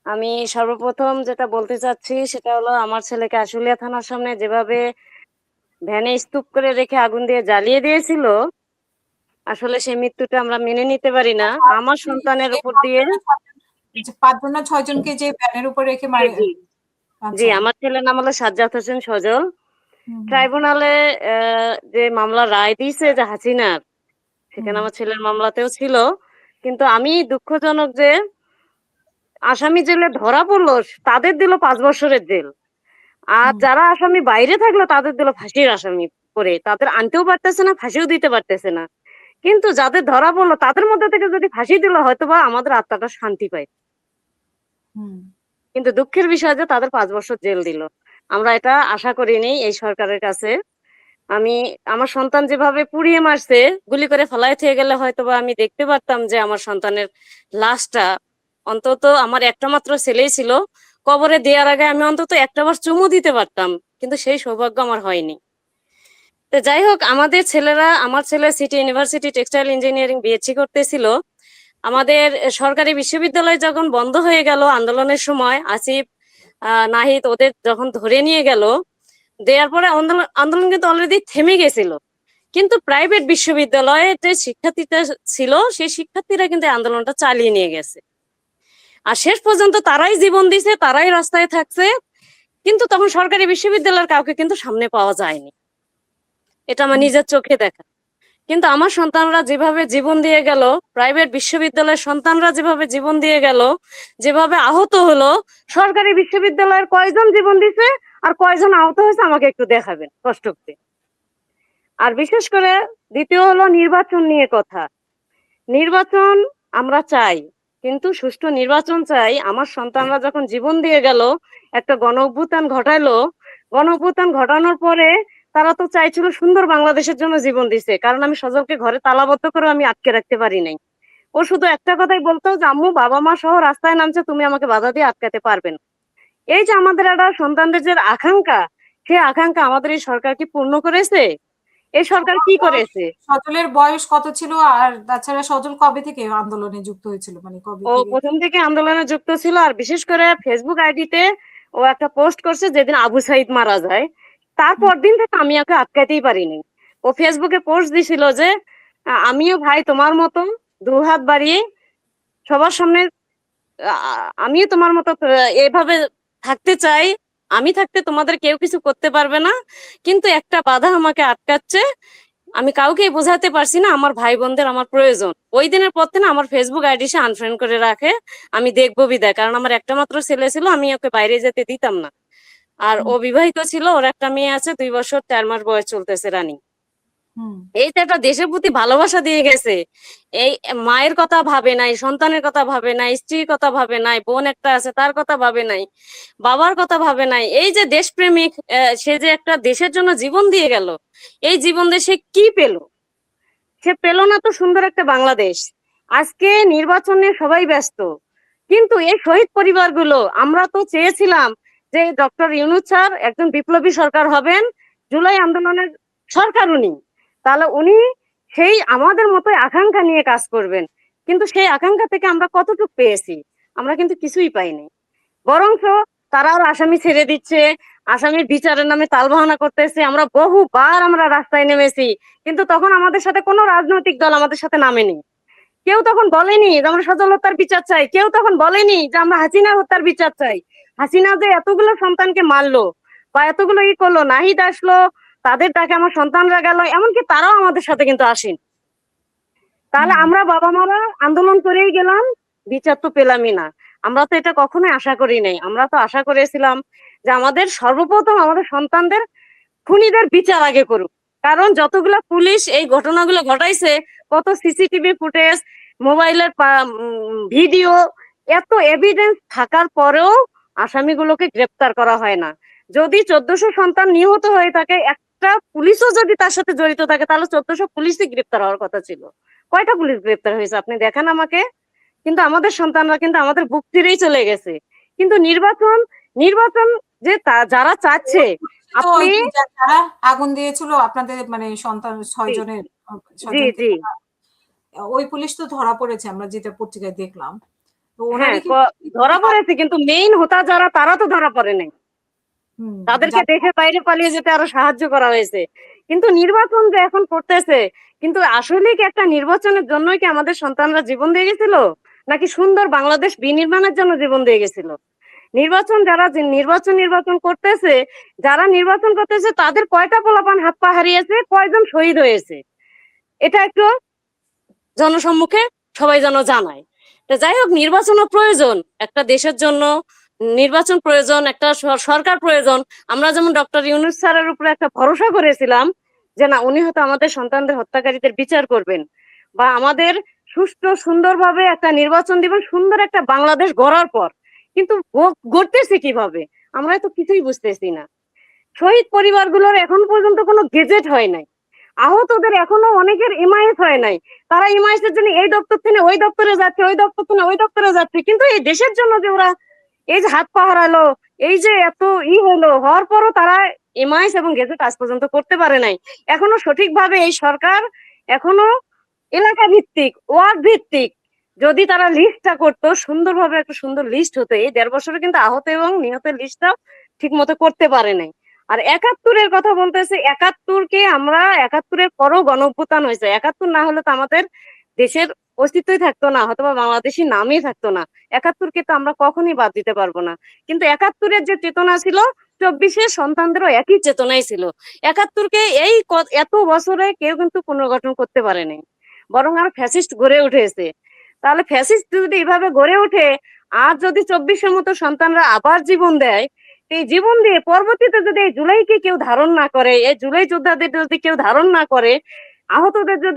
আমি সর্বপ্রথম যেটা বলতে চাচ্ছি সেটা হলো আমার ছেলেকে আশুলিয়া থানার সামনে যেভাবে ভ্যানে স্তূপ করে রেখে আগুন দিয়ে জ্বালিয়ে দিয়েছিল, আসলে সেই মৃত্যুটা আমরা মেনে নিতে পারি না। আমার সন্তানের যে উপর দিয়ে। পাঁচজন না ছয়জনকে যে ভ্যানের উপর রেখে জি মারে। জি জি, আচ্ছা। আমার ছেলের নাম হলো সাজ্জাদ হোসেন সজল। হুম হুম ট্রাইব্যুনালে যে মামলা রায় দিয়েছে যে হাসিনার, সেখানে হুম আমার ছেলের মামলাতেও ছিল। কিন্তু আমি দুঃখজনক যে আসামি জেলে ধরা পড়লো, তাদের দিল 5 বছরের জেল। আর হুম যারা আসামি বাইরে থাকলো তাদের দিল ফাঁসির আসামি করে, তাদের আনতেও পারতেছে না, ফাঁসিও দিতে পারতেছে না। কিন্তু যাদের ধরা পড়লো তাদের মধ্যে থেকে যদি ফাঁসি দিল হয়তো বা আমাদের আত্মাটা শান্তি পায়। হুম কিন্তু দুঃখের বিষয় যে তাদের 5 বছর জেল দিল। আমরা এটা আশা করিনি এই সরকারের কাছে। আমি আমার সন্তান যেভাবে পুড়িয়ে মারছে, গুলি করে ফেলায় থেকে গেলে হয়তো বা আমি দেখতে পারতাম যে আমার সন্তানের লাশটা, অন্তত আমার একটা মাত্র ছেলেই ছিল, কবরে দেওয়ার আগে আমি অন্তত একটা বার চুমু দিতে পারতাম। কিন্তু সেই সৌভাগ্য আমার হয়নি। তো যাই হোক, আমাদের ছেলেরা, আমার ছেলে city university textile engineering BSc করতেছিল। আমাদের সরকারি বিশ্ববিদ্যালয় যখন বন্ধ হয়ে গেল আন্দোলনের সময়, আসিফ নাহিদ ওদের যখন ধরে নিয়ে গেল, দেওয়ার পরে আন্দোলন আন্দোলন কিন্তু অলরেডি থেমে গেছিল। কিন্তু প্রাইভেট বিশ্ববিদ্যালয়ে যে শিক্ষার্থীরা ছিল, সেই শিক্ষার্থীরা কিন্তু এই আন্দোলনটা চালিয়ে নিয়ে গেছে। আর শেষ পর্যন্ত তারাই জীবন দিছে, তারাই রাস্তায় থাকছে। কিন্তু তখন সরকারি বিশ্ববিদ্যালয়ের কাউকে কিন্তু সামনে পাওয়া যায়নি। এটা আমার হুম নিজের চোখে দেখা। কিন্তু আমার সন্তানরা যেভাবে জীবন দিয়ে গেল, প্রাইভেট বিশ্ববিদ্যালয়ের সন্তানরা যেভাবে জীবন দিয়ে গেল, যেভাবে আহত হলো, সরকারি বিশ্ববিদ্যালয়ের কয়জন জীবন দিছে আর কয়জন আহত হয়েছে আমাকে একটু দেখাবেন কষ্ট করে। আর বিশেষ করে দ্বিতীয় হলো নির্বাচন নিয়ে কথা। নির্বাচন আমরা চাই, কিন্তু সুষ্ঠু নির্বাচন চাই। আমার সন্তানরা যখন জীবন দিয়ে গেল, একটা গণ অভ্যুত্থান ঘটাইলো, গণ অভ্যুত্থান ঘটানোর পরে তারা তো চাইছিল সুন্দর বাংলাদেশের জন্য জীবন দিছে, কারণ আমি সজলকে ঘরে তালাবদ্ধ করে আমি আটকে রাখতে পারি নাই। ও শুধু একটা কথাই বলতো যে আম্মু, বাবা মা সহ রাস্তায় নামছে, তুমি আমাকে বাধা দিয়ে আটকাতে পারবে না। এই যে আমাদের একটা সন্তানদের যে আকাঙ্ক্ষা, সেই আকাঙ্ক্ষা আমাদের এই সরকার কি পূর্ণ করেছে? এই সরকার কি করেছে? সজলের বয়স কত ছিল? আর তাছাড়া সজল কবে থেকে আন্দোলনে যুক্ত হয়েছিল, মানে কবে ও থেকে? প্রথম থেকে আন্দোলনে যুক্ত ছিল, আর বিশেষ করে ফেসবুক আইডিতে ও একটা পোস্ট করছে যেদিন আবু সাইদ মারা যায়। হুম তারপর দিন থেকে আমি ওকে আটকাতেই পারিনি। ও ফেসবুকে পোস্ট দিছিল যে আমিও ভাই তোমার মতো দু হাত বাড়িয়ে সবার সামনে, আমিও তোমার মতো এভাবে থাকতে চাই। আমি থাকতে তোমাদের কেউ কিছু করতে পারবে না, কিন্তু একটা বাধা আমাকে আটকাচ্ছে। আমি কাউকেই বোঝাতে পারছি না আমার ভাই বোনদের আমার প্রয়োজন। ওই দিনের পর থেকে আমার ফেসবুক আইডি সে আনফ্রেন্ড করে রাখে। আমি দেখবো বিদায়, কারণ আমার একটা মাত্র ছেলে ছিল, আমি ওকে বাইরে যেতে দিতাম না। আর হুম ও বিবাহিত ছিল, ওর একটা মেয়ে আছে, 2 বছর 4 মাস বয়স চলতেছে, রানী। হুম এই তো একটা দেশের প্রতি ভালোবাসা দিয়ে গেছে। এই মায়ের কথা ভাবে নাই, সন্তানের কথা ভাবে নাই, স্ত্রীর কথা ভাবে নাই, বোন একটা আছে তার কথা ভাবে নাই, বাবার কথা ভাবে নাই। এই যে দেশপ্রেমিক, সে যে একটা দেশের জন্য জীবন দিয়ে গেল, এই জীবন দিয়ে সে কি পেল? সে পেল না তো সুন্দর একটা বাংলাদেশ। আজকে নির্বাচনে সবাই ব্যস্ত, কিন্তু এই শহীদ পরিবারগুলো, আমরা তো চেয়েছিলাম যে ডক্টর ইউনূস স্যার একজন বিপ্লবী সরকার হবেন, জুলাই আন্দোলনের সরকার উনি, তাহলে উনি সেই আমাদের মতোই আকাঙ্ক্ষা নিয়ে কাজ করবেন। কিন্তু সেই আকাঙ্ক্ষা থেকে আমরা কতটুকু পেয়েছি? আমরা কিন্তু কিছুই পাইনি। বরঞ্চ তারা আরো আসামি ছেড়ে দিচ্ছে, আসামির বিচারের নামে তালবাহানা করতেছে। আমরা বহুবার আমরা রাস্তায় নেমেছি, কিন্তু তখন আমাদের সাথে কোনো রাজনৈতিক দল আমাদের সাথে নামেনি। কেউ তখন বলেনি যে আমরা সজল হত্যার বিচার চাই, কেউ তখন বলেনি যে আমরা হাসিনা হত্যার বিচার চাই। হাসিনা যে এতগুলো সন্তানকে মারলো বা এতগুলো করলো, নাহিদ আসলো, তাদের ডাকে আমার সন্তানরা গেল, এমনকি তারাও আমাদের সাথে কিন্তু আসেন। তাহলে হুম আমরা বাবা মারা আন্দোলন করেই গেলাম, বিচার তো পেলামই না। আমরা তো এটা কখনোই আশা করি নাই। আমরা তো আশা করেছিলাম যে আমাদের সর্বপ্রথম আমাদের সন্তানদের খুনিদের বিচার আগে করুক। কারণ যতগুলা পুলিশ এই ঘটনাগুলো ঘটাইছে, কত সিসিটিভি ফুটেজ, মোবাইলের ভিডিও, এত এভিডেন্স থাকার পরেও আসামিগুলোকে গ্রেপ্তার করা হয় না। যদি 1400 সন্তান নিহত হয়ে থাকে, একটা পুলিশও যদি তার সাথে জড়িত থাকে, তাহলে 1400 পুলিশই গ্রেপ্তার হওয়ার কথা ছিল। কয়টা পুলিশ গ্রেপ্তার হয়েছে আপনি দেখান আমাকে। কিন্তু আমাদের সন্তানরা কিন্তু আমাদের বুক ফিরেই চলে গেছে। কিন্তু নির্বাচন, নির্বাচন যে যারা চাচ্ছে, ওই পুলিশে তো আপনি। ওই যে যারা আগুন দিয়েছিল আপনাদের, মানে সন্তান জি 6 জনের, জি 6 জনকে জি ওই পুলিশ তো ধরা পড়েছে, আমরা যেটা পত্রিকায় দেখলাম। তো তো ওনারই কি ধরা পড়েছে, কিন্তু মেইন হোতা যারা তারা তো ধরা পড়ে নাই, তাদেরকে যার- দেশের বাইরে পালিয়ে যেতে আরো সাহায্য করা হয়েছে। কিন্তু নির্বাচন যে এখন করতেছে, কিন্তু আসলে কি একটা নির্বাচনের জন্যই কি আমাদের সন্তানরা জীবন দিয়ে গেছিল, নাকি সুন্দর বাংলাদেশ বিনির্মাণের জন্য জীবন দিয়ে গেছিল? নির্বাচন যারা যে নির্বাচন করতেছে, যারা নির্বাচন করতেছে তাদের কয়টা পোলাপান হাত পা হারিয়েছে, কয়জন শহীদ হয়েছে, এটা একটু জনসম্মুখে সবাই যেন জানায়। তো যাই হোক, নির্বাচনও প্রয়োজন একটা দেশের জন্য, নির্বাচন প্রয়োজন, একটা সরকার প্রয়োজন। আমরা যেমন ডক্টর ইউনূস স্যারের উপরে একটা ভরসা করেছিলাম যে না, উনি হয়তো আমাদের সন্তানদের হত্যাকারীদের বিচার করবেন, বা আমাদের সুষ্ঠু সুন্দরভাবে একটা নির্বাচন দিবেন, সুন্দর একটা বাংলাদেশ গড়ার পর। কিন্তু গড়তেছে কিভাবে আমরা তো কিছুই বুঝতেছি না। শহীদ পরিবারগুলোর এখন পর্যন্ত কোনো গেজেট হয় নাই, আহতদের এখনো অনেকের এমআইএস হয় নাই। তারা এমআইএস এর জন্য এই দপ্তর থেকে ওই দপ্তরে যাচ্ছে, ওই দপ্তর থেকে ওই দপ্তরে যাচ্ছে, কিন্তু এই দেশের জন্য যে ওরা এই যে হাত পা হারালো, এই যে এত হলো, হওয়ার পরও তারা এমআইএস এবং গেজেট আজ পর্যন্ত করতে পারে নাই। এখনো সঠিকভাবে এই সরকার এখনো এলাকা ভিত্তিক, ওয়ার্ড ভিত্তিক যদি তারা লিস্টটা করতো, সুন্দরভাবে একটা সুন্দর লিস্ট হতো। এই 1.5 বছরে কিন্তু আহত এবং নিহতের লিস্টটা ঠিক মতো করতে পারে নাই। আর 71-এর কথা বলতেছে, 71-এর পরও গণঅভ্যুত্থান হয়েছে। 71 না হলে তো আমাদের দেশের অস্তিত্বই থাকতো না, হয়তো বা বাংলাদেশী নামই থাকতো না। 71-কে তো আমরা কখনই বাদ দিতে পারবো না। কিন্তু 71-এর যে চেতনা ছিল, 24-এর সন্তানদেরও একই চেতনাই ছিল। 71-কে এই এত বছরে কেউ কিন্তু পুনর্গঠন করতে পারেনি, বরং আর ফ্যাসিস্ট গড়ে উঠেছে। তাহলে ফ্যাসিস্ট যদি এইভাবে গড়ে ওঠে, আর যদি 24-এর মতো সন্তানরা আবার জীবন দেয়, এই জীবন দিয়ে পরবর্তীতে যদি এই জুলাইকে কেউ ধারণ না করে, এই জুলাই যোদ্ধাদের যদি কেউ ধারণ না করে, আহতদের যদি